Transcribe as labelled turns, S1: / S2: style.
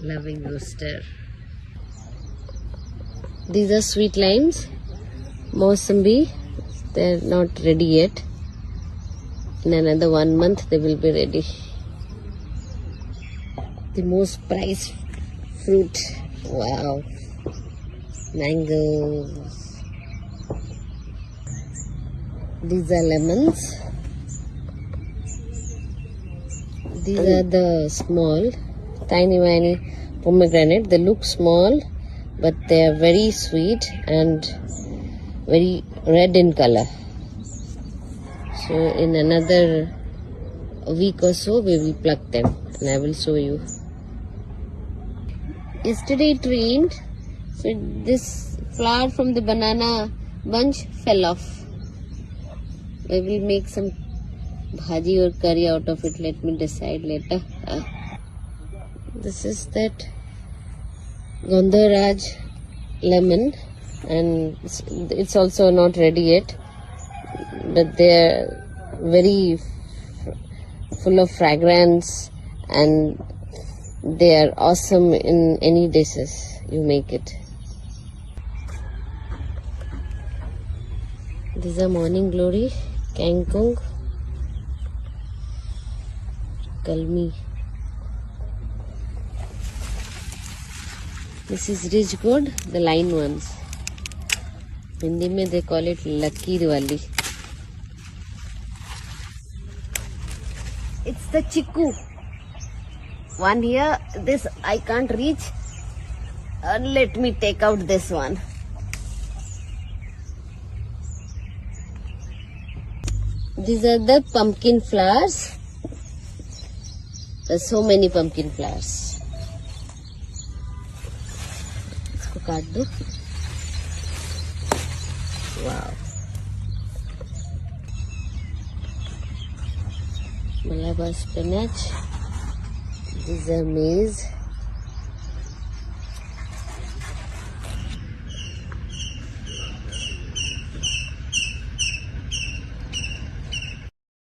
S1: Loving rooster. These are sweet limes, Mossambi. They're not ready yet. In another 1 month they will be ready. The most prized fruit. Wow. Mangoes. These are lemons. These are the small, tiny pomegranate. They look small, but they are very sweet and very red in color. So in another week or so we will pluck them and I will show you. Yesterday it rained, so this flower from the banana bunch fell off. We will make some bhaji or curry out of it. Let me decide later. This is that Gondharaj lemon, and it's also not ready yet, but they're very full of fragrance and they are awesome in any dishes you make it. These are morning glory, kangkong, kalmi. This is ridge gourd, the line ones. Hindi mein they call it lakir wali. It's the chiku. One here, this I can't reach. Let me take out this one. These are the pumpkin flowers. There's so many pumpkin flowers. इसको काट दो. Wow. Malabar spinach. These are maize.